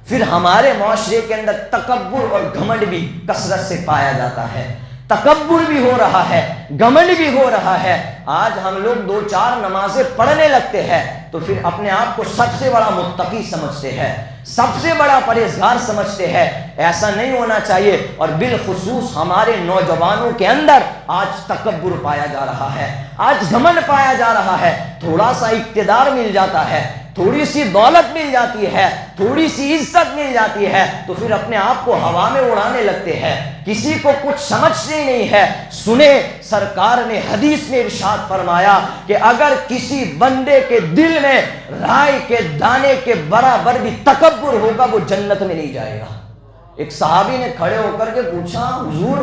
پھر ہمارے معاشرے کے اندر تکبر اور گھمنڈ بھی کثرت سے پایا جاتا ہے، تکبر بھی ہو رہا ہے، گھمنڈ بھی ہو رہا ہے۔ آج ہم لوگ 2-4 نمازیں پڑھنے لگتے ہیں تو پھر اپنے آپ کو سب سے بڑا متقی سمجھتے ہیں، سب سے بڑا پرہیزگار سمجھتے ہیں۔ ایسا نہیں ہونا چاہیے، اور بالخصوص ہمارے نوجوانوں کے اندر آج تکبر پایا جا رہا ہے، آج گھمنڈ پایا جا رہا ہے۔ تھوڑا سا اقتدار مل جاتا ہے، تھوڑی سی دولت مل جاتی ہے، تھوڑی سی عزت مل جاتی ہے تو پھر اپنے آپ کو ہوا میں اڑانے لگتے ہیں، کسی کو کچھ سمجھتے نہیں ہے۔ سنیں، سرکار نے حدیث میں ارشاد فرمایا کہ اگر کسی بندے کے دل میں رائے کے دانے کے برابر بھی تکبر ہوگا وہ جنت میں نہیں جائے گا۔ ایک صحابی نے کھڑے ہو کر کے پوچھا، حضور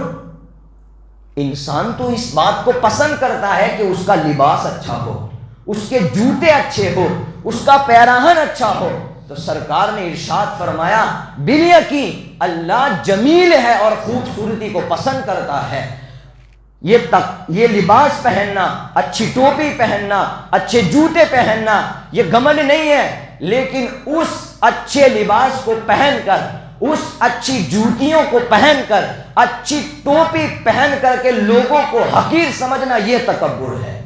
انسان تو اس بات کو پسند کرتا ہے کہ اس کا لباس اچھا ہو، اس کے جوتے اچھے ہو، اس کا پیراہن اچھا ہو، تو سرکار نے ارشاد فرمایا بالیقین اللہ جمیل ہے اور خوبصورتی کو پسند کرتا ہے۔ یہ لباس پہننا، اچھی ٹوپی پہننا، اچھے جوتے پہننا یہ گھمنڈ نہیں ہے، لیکن اس اچھے لباس کو پہن کر، اس اچھی جوتیوں کو پہن کر، اچھی ٹوپی پہن کر کے لوگوں کو حقیر سمجھنا یہ تکبر ہے۔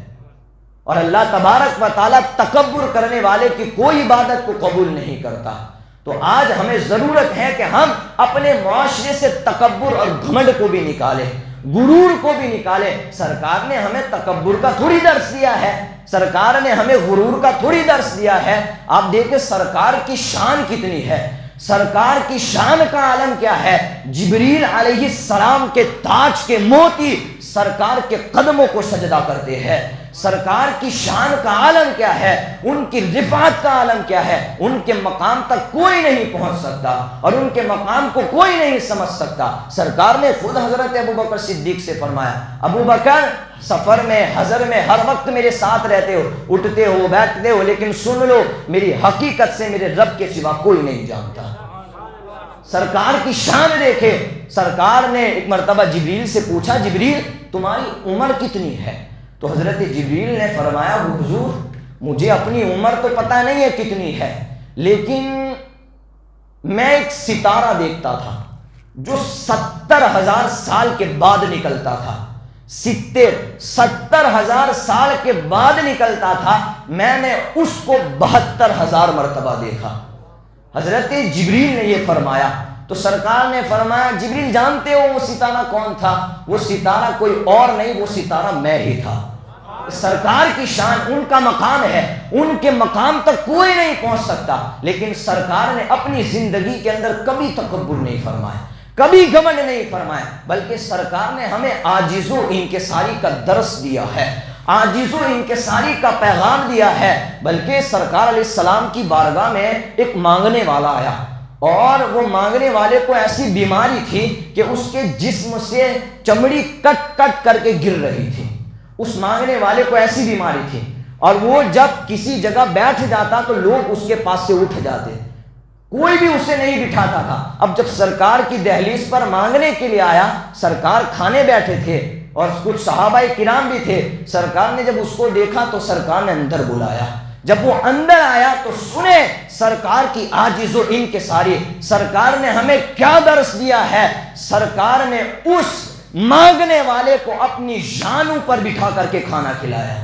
اور اللہ تبارک و تعالیٰ تکبر کرنے والے کی کوئی عبادت کو قبول نہیں کرتا۔ تو آج ہمیں ضرورت ہے کہ ہم اپنے معاشرے سے تکبر اور گھمنڈ کو بھی نکالیں، غرور کو بھی نکالیں۔ سرکار نے ہمیں تکبر کا تھوڑی درس دیا ہے، سرکار نے ہمیں غرور کا تھوڑی درس دیا ہے۔ آپ دیکھیں سرکار کی شان کتنی ہے، سرکار کی شان کا عالم کیا ہے۔ جبریل علیہ السلام کے تاج کے موتی سرکار کے قدموں کو سجدہ کرتے ہیں۔ سرکار کی شان کا عالم کیا ہے، ان کی رفعت کا عالم کیا ہے۔ ان کے مقام تک کوئی نہیں پہنچ سکتا اور ان کے مقام کو کوئی نہیں سمجھ سکتا۔ سرکار نے خود حضرت ابوبکر صدیق سے فرمایا، ابو بکر سفر میں، حضر میں ہر وقت میرے ساتھ رہتے ہو، اٹھتے ہو بیٹھتے ہو، لیکن سن لو میری حقیقت سے میرے رب کے سوا کوئی نہیں جانتا۔ سرکار کی شان دیکھے۔ سرکار نے ایک مرتبہ جبریل سے پوچھا، جبریل تمہاری عمر کتنی ہے؟ تو حضرت جبریل نے فرمایا، حضور مجھے اپنی عمر تو پتہ نہیں ہے کتنی ہے، لیکن میں ایک ستارہ دیکھتا تھا جو 70,000 سال کے بعد نکلتا تھا، 70,000 سال کے بعد نکلتا تھا، میں نے اس کو 72,000 مرتبہ دیکھا۔ حضرت جبریل نے یہ فرمایا تو سرکار نے فرمایا، جبریل جانتے ہو وہ ستارہ کون تھا؟ وہ ستارہ کوئی اور نہیں، وہ ستارہ میں ہی تھا۔ سرکار کی شان، ان کا مقام ہے، ان کے مقام تک کوئی نہیں پہنچ سکتا، لیکن سرکار نے اپنی زندگی کے اندر کبھی تکبر نہیں فرمایا، کبھی گھمنڈ نہیں فرمایا، بلکہ سرکار نے ہمیں عاجز و انکساری کا درس دیا ہے، عاجز و انکساری کا پیغام دیا ہے۔ بلکہ سرکار علیہ السلام کی بارگاہ میں ایک مانگنے والا آیا، اور وہ مانگنے والے کو ایسی بیماری تھی کہ اس کے جسم سے چمڑی کٹ کٹ کر کے گر رہی تھی۔ اس مانگنے والے کو ایسی بیماری تھی، اور وہ جب کسی جگہ بیٹھ جاتا تو لوگ اس کے پاس سے اٹھ جاتے، کوئی بھی اسے نہیں بٹھاتا تھا۔ اب جب سرکار کی دہلیز پر مانگنے کے لیے آیا، سرکار کھانے بیٹھے تھے اور کچھ صحابہ کرام بھی تھے، سرکار نے جب اس کو دیکھا تو سرکار نے اندر بلایا۔ جب وہ اندر آیا تو سنیں سرکار کی عاجز و انکساری، سرکار نے ہمیں کیا درس دیا ہے۔ سرکار نے اس مانگنے والے کو اپنی جانوں پر بٹھا کر کے کھانا کھلایا۔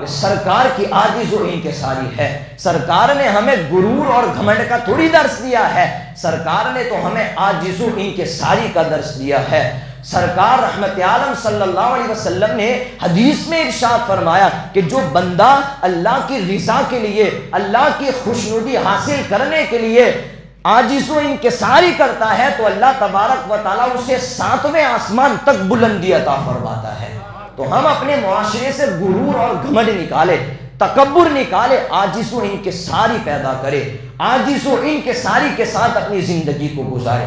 یہ سرکار کی عاجز و انکساری ہے۔ سرکار نے ہمیں غرور اور گھمنڈ کا تھوڑی درس دیا ہے، سرکار نے تو ہمیں عاجز و انکساری کا درس دیا ہے۔ سرکار رحمت عالم صلی اللہ علیہ وسلم نے حدیث میں ارشاد فرمایا کہ جو بندہ اللہ کی رضا کے لیے، اللہ کی خوشنودی حاصل کرنے کے لیے عاجز و انکساری کرتا ہے تو اللہ تبارک و تعالیٰ اسے 7ویں آسمان تک بلندی عطا فرماتا ہے۔ تو ہم اپنے معاشرے سے غرور اور گھمنڈ نکالے، تکبر نکالے، عاجز و انکساری پیدا کرے، عاجز و انکساری کے ساتھ اپنی زندگی کو گزارے۔